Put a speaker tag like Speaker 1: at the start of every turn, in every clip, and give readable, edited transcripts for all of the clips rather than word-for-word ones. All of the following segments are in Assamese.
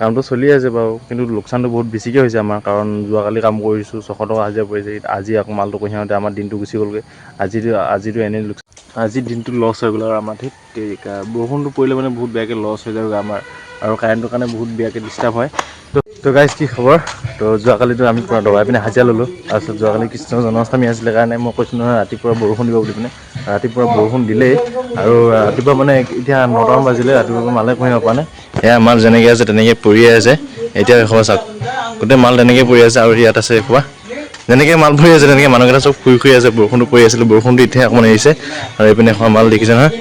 Speaker 1: কামটো চলি আছে বাৰু, কিন্তু লোকচানটো বহুত বেছিকৈ হৈছে আমাৰ, কাৰণ যোৱাকালি কাম কৰিছোঁ 600 টকা হাজিৰা পৰিছে, আজি আকৌ মালটো কঢ়িয়াওঁতে আমাৰ দিনটো গুচি গ'লগৈ। আজিতো এনেই আজিৰ দিনটো লছ হৈ গ'ল আৰু আমাৰ ঠিক বৰষুণটো পৰিলে মানে বহুত বেয়াকৈ লছ হৈ যায়গৈ আমাৰ, আৰু কাৰেণ্টৰ কাৰণে বহুত বেয়াকৈ ডিষ্টাৰ্ব হয়। তো গাইজ কি খবৰ? তো যোৱাকালিতো আমি পূৰা দবাই পিনে হাজিৰা ল'লোঁ। তাৰপিছত যোৱাকালি কৃষ্ণ জন্মাষ্টমী আছিলে কাৰণে মই কৈছোঁ নহয় ৰাতিপুৱা বৰষুণ দিব বুলি পিনে, ৰাতিপুৱা বৰষুণ দিলেই, আৰু ৰাতিপুৱা মানে এতিয়া 9টামান বাজিলে, ৰাতিপুৱা মালে কঢ়িয়াব পৰা নাই। এয়া মাল যেনেকৈ আছে তেনেকৈ পৰিয়ে আছে। এতিয়া এসোপা চাওক, গোটেই মাল তেনেকৈ পৰি আছে, আৰু ইয়াত আছে এসোপা। যেনেকৈ মাল পৰি আছে তেনেকৈ মানুহকেইটা চব শুই আছে। বৰষুণটো পৰি আছিলে, বৰষুণটো এতিয়া অকণমান এৰিছে, আৰু এইপিনে এসোপা মাল দেখিছে নহয়,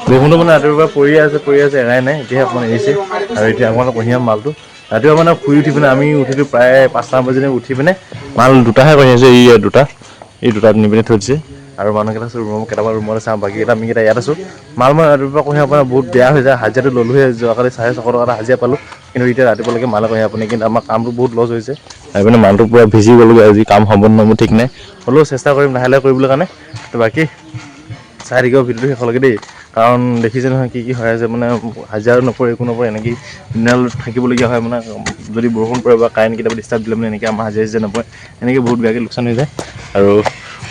Speaker 1: বৰষুণটো মানে ৰাতিপুৱাৰ পৰা পৰিয়ে আছে এৰাই নাই, এতিয়াহে অকণমান এৰিছে। আৰু এতিয়া অকণমান কঢ়িয়াম মালটো। ৰাতিপুৱা মানে শুই উঠি পিনে আমি উঠিলোঁ প্ৰায় 5টা বজাতে উঠি পিনে, মাল দুটাহে কঢ়িয়াইছোঁ, এই দুটা নি পিনে থৈ দিছে। আৰু মানুহকেইটা কেইটামান ৰুমত আছে, বাকীকেইটা আমিকেইটা ইয়াত আছোঁ। মাল মই ৰাতিপুৱা কঢ়িয়াব পৰা বহুত বেয়া হৈ যায়, হাজিৰাটো ল'লোহে যোৱাকালি 650 টকা এটা হাজিৰা পালোঁ, কিন্তু এতিয়া ৰাতিপুৱালৈকে মালে কঢ়িয়াব পৰা নাই, কিন্তু আমাৰ কামটো বহুত লছ হৈছে। সেইপিনে মালটো পূৰা ভিজি গ'লগৈ, আজি কাম হ'ব মোৰ ঠিক নাই, হ'লেও চেষ্টা কৰিম লাহে লাহে কৰিবলৈ কাৰণে। তো বাকী চাই থাকিব ভিডিঅ'টো শেষলৈকে দেই, কাৰণ দেখিছে নহয় কি হৈ আছে, মানে হাজিৰা নপৰে একো নপৰে, এনেকেই দিনাল থাকিবলগীয়া হয়। মানে যদি বৰষুণ পৰে বা কাৰেণ্ট কেতিয়াবা ডিষ্টাৰ্ব দিলে মানে এনেকৈ আমাৰ হাজিৰা নপৰে, এনেকৈ বহুত বেয়াকৈ লোকচান হৈ যায়। আৰু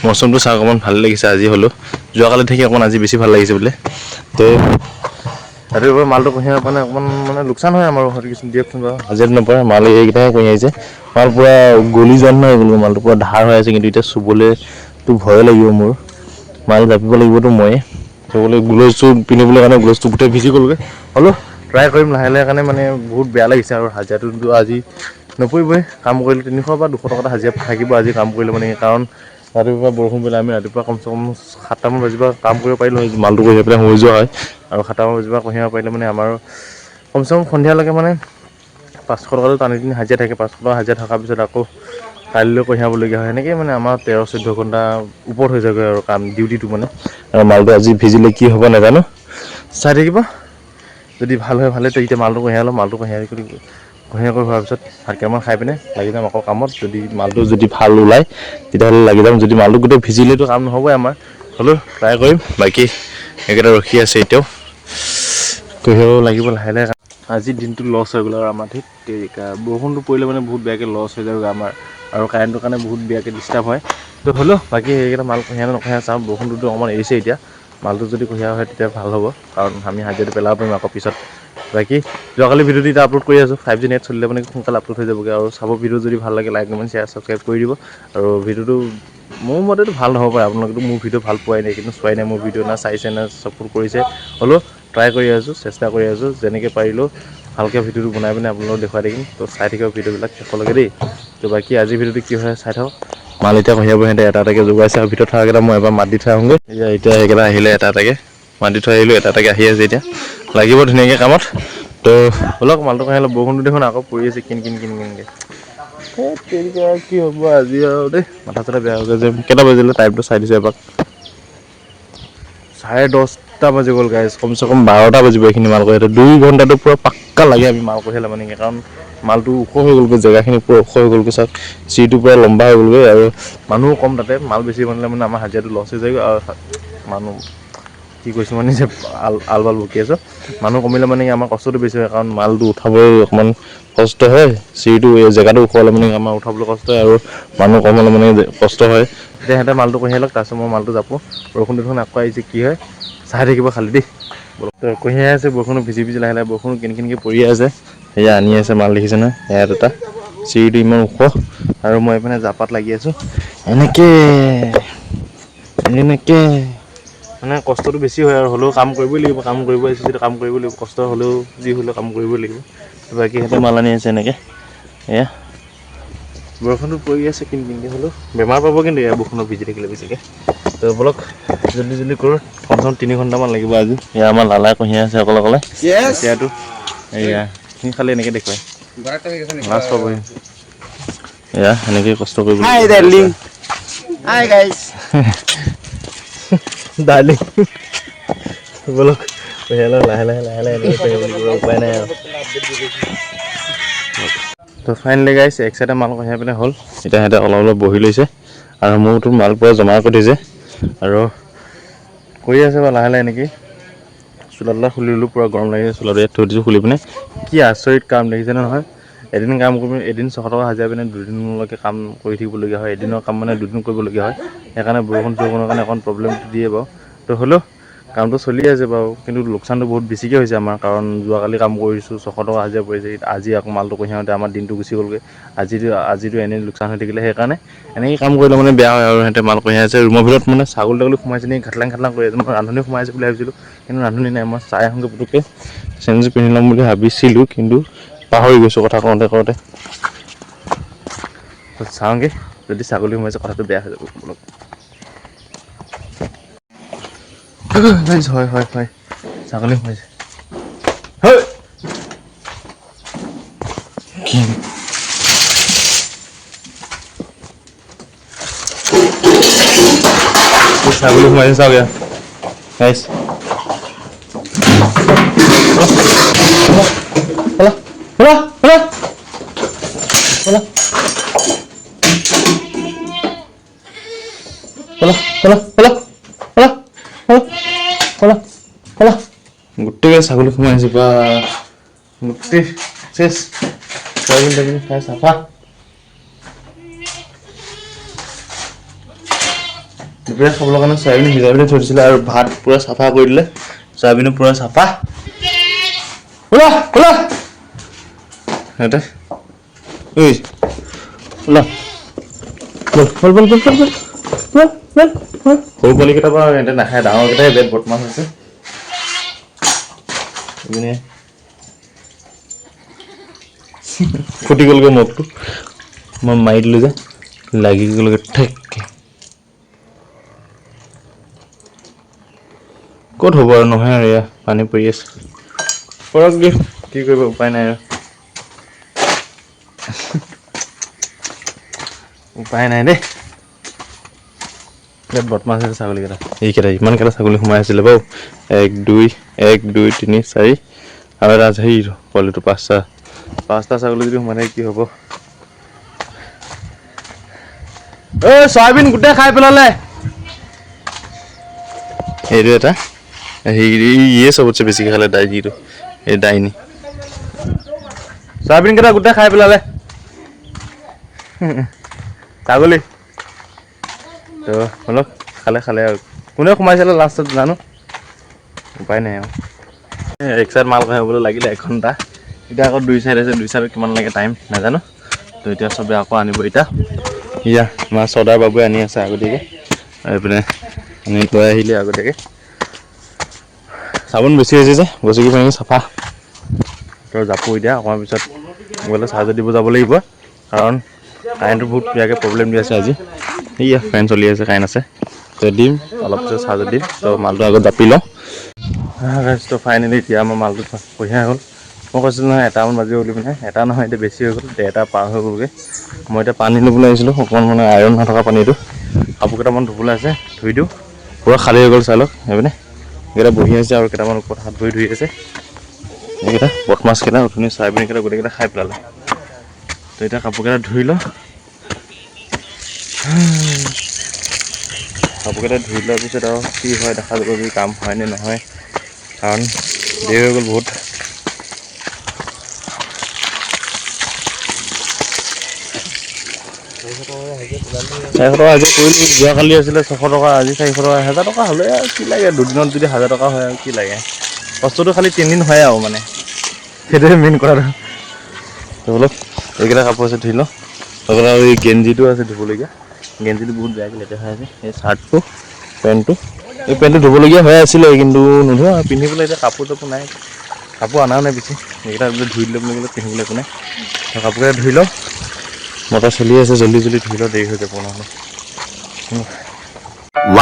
Speaker 1: মৌচমটো চাওক, অকণমান ভালে লাগিছে আজি, হ'লেও যোৱাকালি থাকি অকণমান আজি বেছি ভাল লাগিছে বোলে। তো ৰাতিপুৱা মালটো কঢ়িয়াব পৰা নাই, অকণমান মানে লোকচান হয় আমাৰো, দিয়কচোন বাৰু হাজিৰাটো নপৰে, মাল এইকেইটাহে কঢ়িয়াইছে। মাল পূৰা গলি যোৱা নিচিনা হৈ গ'ল, মালটো পূৰা ধাৰ হৈ আছে, কিন্তু এতিয়া চুবলৈতো ভয়ে লাগিব মোৰ, মাল জাপিব লাগিবতো ময়ে, চুবলৈ গ্ল'ভছটো পিন্ধিবলৈ কাৰণে গ্ল'ভছটো গোটেই ভিজি গ'লগৈ। হ'লেও ট্ৰাই কৰিম লাহে লাহে, কাৰণে মানে বহুত বেয়া লাগিছে, আৰু হাজিৰাটোতো আজি নপৰিবই, কাম কৰিলে 300 বা 200 টকা এটা হাজিৰা থাকিব আজি কাম কৰিলে মানে, কাৰণ ৰাতিপুৱা বৰষুণ পৰিলে আমি ৰাতিপুৱা কমচে কম 7টামান বাজিৰ পৰা কাম কৰিব পাৰিলোঁ হয়, মালটো কঢ়িয়াই পেলাই হৈ যোৱা হয়। আৰু 7টামান বাজিৰ পৰা কঢ়িয়াব পাৰিলে মানে আমাৰ কমচে কম সন্ধিয়ালৈকে মানে 500 টকাটো টানি হাজিৰা থাকে, 500 টকা হাজিৰা থকাৰ পিছত আকৌ কাইলৈ কঢ়িয়াবলগীয়া হয়। সেনেকৈ মানে আমাৰ 13-14 ঘণ্টা ওপৰত হৈ যায়গৈ আৰু কাম ডিউটিটো মানে, আৰু মালটো আজি ভিজিলে কি হ'ব নাজানো, চাই থাকিব। যদি ভাল হয় ভালে, এতিয়া মালটো কঢ়িয়াই ল'ম, মালটো কঢ়িয়াই কৰি হোৱাৰ পিছত ভাত কেইটামান খাই পিনে লাগি যাম আকৌ কামত। যদি মালটো যদি ভাল ওলায় তেতিয়াহ'লে লাগি যাম, যদি মালটো গোটেই ভিজিলেতো কাম নহ'বই আমাৰ, হ'লেও ট্ৰাই কৰিম। বাকী এইকেইটা ৰখি আছে এতিয়াও, কঢ়িয়াব লাগিব লাহে লাহে। আজিৰ দিনটো লছ হৈ গ'ল আৰু আমাৰ ঠিক বৰষুণটো পৰিলে মানে বহুত বেয়াকৈ লছ হৈ যায়গৈ আমাৰ, আৰু কাৰেণ্টৰ কাৰণে বহুত বেয়াকৈ ডিষ্টাৰ্ব হয়। তো হ'লেও বাকী সেইকেইটা মাল কঢ়িয়াই নকঢ়িয়াই চাওঁ, বৰষুণটোতো অকণমান এৰিছে এতিয়া, মালটো যদি কঢ়িয়াই হয় তেতিয়া ভাল হ'ব, কাৰণ আমি হাজিৰাটো পেলাব পাৰিম আকৌ পিছত। বাকী যোৱাকালি ভিডিঅ'টো এতিয়া আপলোড কৰি আছোঁ, 5G নেট চলিলে মানে সোনকালে আপলোড হৈ যাবগৈ, আৰু চাব ভিডিঅ' যদি ভাল লাগে লাইক কমেণ্ট শ্বেয়াৰ ছাবস্ক্ৰাইব কৰি দিব। আৰু ভিডিঅ'টো মোৰ মতেতো ভাল নহ'ব পাৰে, আপোনালোকেতো মোৰ ভিডিঅ' ভাল পোৱাই নাই, কিন্তু চোৱাই নাই মোৰ ভিডিঅ', না চাইছে না ছাপোৰ্ট কৰিছে। হ'লেও ট্ৰাই কৰি আছোঁ, চেষ্টা কৰি আছোঁ, যেনেকৈ পাৰিলেও ভালকৈ ভিডিঅ'টো বনাই পিনে আপোনালোকক দেখুৱাই থাকিম। তো চাই থাকিব ভিডিঅ'বিলাক শেষলৈকে দেই। তো বাকী আজিৰ ভিডিঅ'টো কি হয় চাই থাকক। মাল এতিয়া কঢ়িয়াব সিহঁতে এটা এটাকৈ জোগাইছে, আৰু ভিতৰত থকাকেইটা মই এবাৰ মাত দি থৈ আহোঁগৈ। এতিয়া সেইকেইটা আহিলে এটা এটাকৈ মাত দি থৈ আহিলোঁ, এটা এটাকৈ আহি আছে, এতিয়া লাগিব ধুনীয়াকৈ কামত। তো ব'লক মালটো কঢ়িয়াই লওঁ। বৰষুণটো দেখোন আকৌ পৰি আছে কিনকৈ। কি হ'ব আজি আৰু দেই, মাথা চাথা বেয়া হৈ গৈছে। কেইটা বাজিলে টাইমটো চাই দিছোঁ এপাক, 10:30 বাজি গ'ল গাইজ, কমচে কম 12টা বাজিব এইখিনি মাল কঢ়িয়াওঁতে। 2 ঘণ্টাটো পূৰা পাক্কা লাগে আমি মাল কঢ়িয়ালে মানে, কাৰণ মালটো ওখ হৈ গ'লগৈ, জেগাখিনি পূৰা ওখ হৈ গ'লগৈ, চাওক চিৰিটো পূৰা লম্বা হৈ গ'লগৈ, আৰু মানুহো কম তাতে, মাল বেছি বনিলে মানে আমাৰ হাজিৰাটো লছ হৈ যায়গৈ। আৰু মানুহ কি কৈছোঁ মানে যে আল-বাল বকি আছোঁ, মানুহ কমিলে মানে আমাৰ কষ্টটো বেছি হয়, কাৰণ মালটো উঠাবলৈ অকণমান কষ্ট হয়, চিৰিটো জেগাটো ওখ হ'লে মানে আমাৰ উঠাবলৈ কষ্ট হয়, আৰু মানুহ কম হ'লে মানে কষ্ট হয়। এতিয়া সিহঁতে মালটো কঢ়িয়াই লওক, তাৰপিছত মই মালটো জাপোঁ। বৰষুণটো দেখোন আকৌ আহিছে, কি হয় চাই থাকিব খালি দেই। কঢ়িয়াই আছে, বৰষুণত ভিজি লাহে লাহে, বৰষুণো কিন কিনকৈ পৰিয়ে আছে। সেয়া আনি আছে মাল, দেখিছে নহয়, সেয়া দুটা, চিৰিটো ইমান ওখ, আৰু মই এইপিনে জাপাত লাগি আছোঁ। এনেকৈ মানে কষ্টটো বেছি হয়, আৰু হ'লেও কাম কৰিবই লাগিব, কাম কৰিব আহিছোঁ যেতিয়া কাম কৰিবই লাগিব, কষ্ট হ'লেও যি হ'লেও কাম কৰিবই লাগিব। বাকী সিহঁতে মাল আনি আছে এনেকৈ, এয়া বৰষুণটো পৰি আছে কিন কিনকৈ, হ'লেও বেমাৰ পাব কিন্তু এয়া বৰষুণত ভিজি থাকিলে বেছিকৈ। তো ব'লক জল্দি কৰোঁ, কমচে কম 3 ঘণ্টামান লাগিব আজি। এয়া আমাৰ লালাই কঢ়িয়াই আছে অকলে, এতিয়াতো এয়া সি খালি এনেকৈ দেখুৱাই লাজ পাবহি। এয়া সেনেকৈয়ে কষ্ট কৰিব লাগিব।
Speaker 2: Hi guys.
Speaker 1: ডাৰ্লিং ব'লক কঢ়িয়াই লওঁ লাহে লাহে এনেকৈ কঢ়িয়াব লাগিব, উপায় নাই আৰু। তো ফাইনেলি গাইছ এক চাইডে মাল কঢ়িয়াই পিনে হ'ল, এতিয়া সিহঁতে অলপ বহি লৈছে, আৰু মোৰতো মাল পূৰা জমা কৰি থৈছে, আৰু কৰি আছে বাৰু লাহে লাহে এনেকৈ চোলাটোলা খুলি ল'লোঁ, পূৰা গৰম লাগিছে, চোলাটো ইয়াত থৈ দিছোঁ খুলি পিনে। কি আচৰিত কাম দেখিছেনে নহয়? এদিন কাম কৰি এদিন 600 টকা হাজিৰা পিনে দুদিনলৈকে কাম কৰি থাকিবলগীয়া হয়, এদিনৰ কাম মানে দুদিন কৰিবলগীয়া হয়। সেইকাৰণে বৰষুণৰ কাৰণে অকণ প্ৰব্লেমটো দিয়ে বাৰু। তো হ'লেও কামটো চলি আছে বাৰু, কিন্তু লোকচানটো বহুত বেছিকৈ হৈছে আমাৰ, কাৰণ যোৱাকালি কাম কৰিছোঁ 600 টকা হাজিৰা পৰিছে, আজি আকৌ মালটো কঢ়িয়াওঁতে আমাৰ দিনটো গুচি গ'লগৈ। আজিতো এনেই লোকচান হৈ থাকিলে, সেইকাৰণে এনেকৈ কাম কৰিলে মানে বেয়া হয় আৰু। সিহঁতে মাল কঢ়িয়াই আছে ৰুমৰ ভিতৰত, মানে ছাগলী তাগলী সোমাইছে নেকি ঘাটলাং কৰি আছে। মই ৰান্ধনি সোমাইছে বুলি ভাবিছিলোঁ, কিন্তু ৰান্ধনি নাই। মই চাই আহোঁগৈ পুটুককৈ, চেঞ্জটো পিন্ধি ল'ম বুলি ভাবিছিলোঁ, কিন্তু পাহৰি গৈছোঁ কথা কওঁতে। চাওঁগৈ, যদি ছাগলী সোমাইছে কথাটো বেয়া হৈ যাব। হয় ছাগলী সোমাইছে। ছাগলী সোমাইছে চাওক ইয়াত গাইছ। গোটেই ছাগলী সোমাইছে বা গোটেই চেচ ছাগলী খাই চাফা। দুপৰীয়া খাবৰ কাৰণে চয়াবিন সিজাই পিনে থৈ দিছিলে আৰু ভাত পূৰা চাফা কৰি দিলে, চয়াবিনো পূৰা চাফা। সিহঁতে সৰু পোৱালিকেইটা পৰা সিহঁতে নাখায়, ডাঙৰকেইটাই বেট বদমাছ হৈছে। ফুটি গ'লগৈ মগটো, মই মাৰি দিলোঁ যে লাগি গ'লগৈ ঠেককৈ। ক'ত হ'ব আৰু, নহয় আৰু এয়া পানী পৰি আছে। পৰক দি কি কৰিব, উপায় নাই আৰু। উপায় নাই দেই, ইয়াত বদমাছ আছে ছাগলীকেইটা। এইকেইটা ইমানকেইটা ছাগলী সোমাই আছিলে বাৰু, 1 2 3 4 আৰু এটা আছে সেই পোৱালিটো 5টা ছাগলী যদি সোমাই থাকে কি হ'ব। চয়াবিন গোটেই খাই পেলালে। এইটো এটা ইয়ে চবতছে বেছিকৈ খালে ডাইনিটো, এই ডাইনি চয়াবিন কেইটা গোটেই খাই পেলালে ছাগলী। তো অলপ খালে আৰু কোনে সোমাইছিলে লাষ্টত জানো, উপায় নাই আৰু। এক চাইড মাল কঢ়িয়াবলৈ লাগিলে 1 ঘণ্টা, এতিয়া আকৌ 2 চাইড আছে, 2 চাইডত কিমান লাগে টাইম নাজানো। তো এতিয়া চবে আকৌ আনিব। এতিয়া আমাৰ চৰ্দাৰ বাবুৱে আনি আছে আগতীয়াকৈ, এইপিনে আনি লৈ আহিলে আগতীয়াকৈ। চাবোন বেছি হৈছে যে গছকি পানি চাফা। তো জাপো এতিয়া অকণমান পিছত গ'লে চাৰ্জত দিব যাব লাগিব, কাৰণ কাৰেণ্টটো বহুত বেয়াকৈ প্ৰব্লেম দি আছে আজি। ফেন চলি আছে, কাৰেণ্ট আছে। তো দিম অলপ পিছত চাৰ্জত দিম। তো মালটো আগত জাপি লওঁ। তো ফাইনেলি এতিয়া আমাৰ মালটো কঢ়িয়াই হ'ল। মই কৈছিলোঁ নহয় 1টামান বাজিব বুলি পিনে, 1টা নহয় এতিয়া বেছি হৈ গ'ল, 1:30 পাৰ হৈ গ'লগৈ। মই এতিয়া পানী ল'বলৈ আহিছিলোঁ, অকণমান মানে আইৰণ নথকা পানীটো। কাপোৰ কেইটামান ধুবলৈ আছে, ধুই দিওঁ। পূৰা খালী হৈ গ'ল চাই লওক। সেইপিনে এইকেইটা বহি আছে আৰু কেইটামান ওপৰত হাত ভৰি ধুই আছে। এইকেইটা বদমাছকেইটা উঠনি চয়াবিনকেইটা গোটেইকেইটা খাই পেলালে। তো এতিয়া কাপোৰকেইটা ধুই লওঁ। কাপোৰকেইটা ধুই লোৱাৰ পিছত আৰু কি হয় দেখা যাব, কি কাম হয় নে নহয়, কাৰণ দেৰি হৈ গ'ল বহুত। চাৰিশ টকা আজি কৰিলোঁ, যোৱাকালি আছিলে 600 টকা, আজি 400 টকা, 1000 টকা হ'লে আৰু কি লাগে। দুদিনত যদি 1000 টকা হয় আৰু কি লাগে। কষ্টটো খালি 3 দিন হয় আৰু, মানে সেইটোৱে মেইন কথাটো। তো অলপ এইকেইটা কাপোৰ আছে ধুই লওঁ। তাৰপৰা আৰু এই গেঞ্জিটো আছে ধুবলগীয়া, গেঞ্জিটো বহুত বেয়াকৈ লেতেৰা হৈ আছে। এই চাৰ্টটো, পেণ্টটো ধুবলগীয়া হৈ আছিলে, কিন্তু নোধোৱা পিন্ধিবলৈ এতিয়া কাপোৰ চাপোৰ নাই, কাপোৰ অনাও নাই বেছি। এইকেইটা বোলে ধুই দিলে বুলি পিন্ধিবলৈ একো নাই। কাপোৰকেইটা ধুই লওঁ, মটৰ চলি আছে, জল্দি ধুই লওঁ, দেৰি হৈ যাব নহ'লে।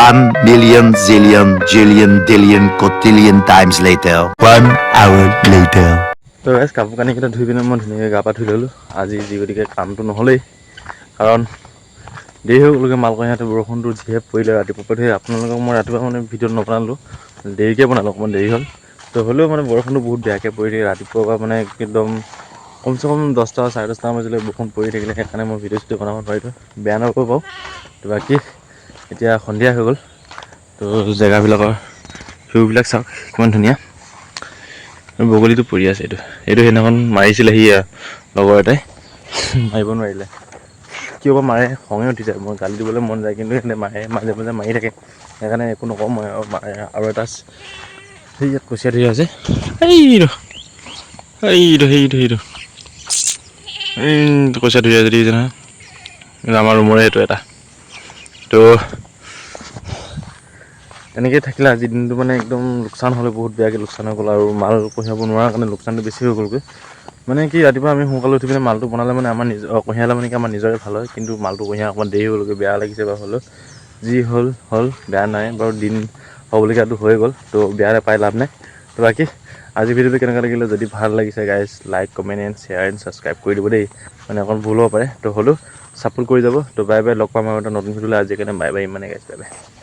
Speaker 3: 1 million zillion jillion dillion cotillion times later. 1 hour later.
Speaker 1: তো কাপোৰ কানিকেইটা ধুই পিনে মই ধুনীয়াকৈ গা পা ধুই ল'লোঁ। আজি যি গতিকে কামটো নহ'লেই, কাৰণ দেৰি হৈ গ'লগৈ মাল কঢ়িয়াওঁতে। বৰষুণটো যিহে পৰিলে ৰাতিপুৱা ধৰি। আপোনালোকক মই ৰাতিপুৱা মানে ভিডিঅ'ত নবনালোঁ, দেৰিকৈ বনালোঁ, অকণমান দেৰি হ'ল। তো হ'লেও মানে বৰষুণটো বহুত বেয়াকৈ পৰি থাকে ৰাতিপুৱাৰ পৰা, মানে একদম কমচে কম 10টা 10:30 বজালৈ বৰষুণ পৰি থাকিলে। সেইকাৰণে মই ভিডিঅ' চিডিঅ' বনাব নোৱাৰিলোঁ, বেয়া নাপাব বাৰু। তো বাকী এতিয়া সন্ধিয়া হৈ গ'ল। তো জেগাবিলাকৰ ভিউবিলাক চাওক কিমান ধুনীয়া। বগলীটো পৰি আছে এইটো সেইদিনাখন মাৰিছিলে সি লগৰ এটাই মাৰিব নোৱাৰিলে কিয় বা মাৰে খঙে উঠি যায় মই গালি দিবলৈ মন যায় কিন্তু সিহঁতে মাৰে মাজে মাজে মাৰি থাকে সেইকাৰণে একো নকওঁ মই আৰু এটা সেই ইয়াত কচীয়া ধৰি আছে সেইটো কচীয়া ধৰি আছে দেখিছে নহয় আমাৰ ৰুমৰে সেইটো এটা তো তেনেকৈ থাকিলে আজিৰ দিনটো মানে একদম লোকচান হ'লে বহুত বেয়াকৈ লোকচান হৈ গ'ল আৰু মাল কঢ়িয়াব নোৱাৰাৰ কাৰণে লোকচানটো বেছি হৈ গ'লগৈ মানে কি ৰাতিপুৱা আমি সোনকালে উঠি পিনে মালটো বনালে মানে আমাৰ কঢ়িয়ালে মানে কি আমাৰ নিজৰে ভাল হয় কিন্তু মালটো কঢ়িয়া অকণমান দেৰি হ'লগৈ বেয়া লাগিছে বাৰু হ'লেও যি হ'ল বেয়া নাই বাৰু দিন হ'বলগীয়াটো হৈ গ'ল তো বেয়া পাই লাভ নাই তো বাকী আজি ভিডিঅ'টো কেনেকুৱা লাগিলে যদি ভাল লাগিছে guys like comment and share and subscribe কৰি দিব দেই মানে অকণ ভুল হ'ব পাৰে তো হ'লেও ছাপোৰ্ট কৰি যাব তো বাই বাই লগ পাম আৰু এটা নতুন ভিডিঅ'লৈ আজিৰ কাৰণে বাই বাই ইমানে গাইজ বাই বাই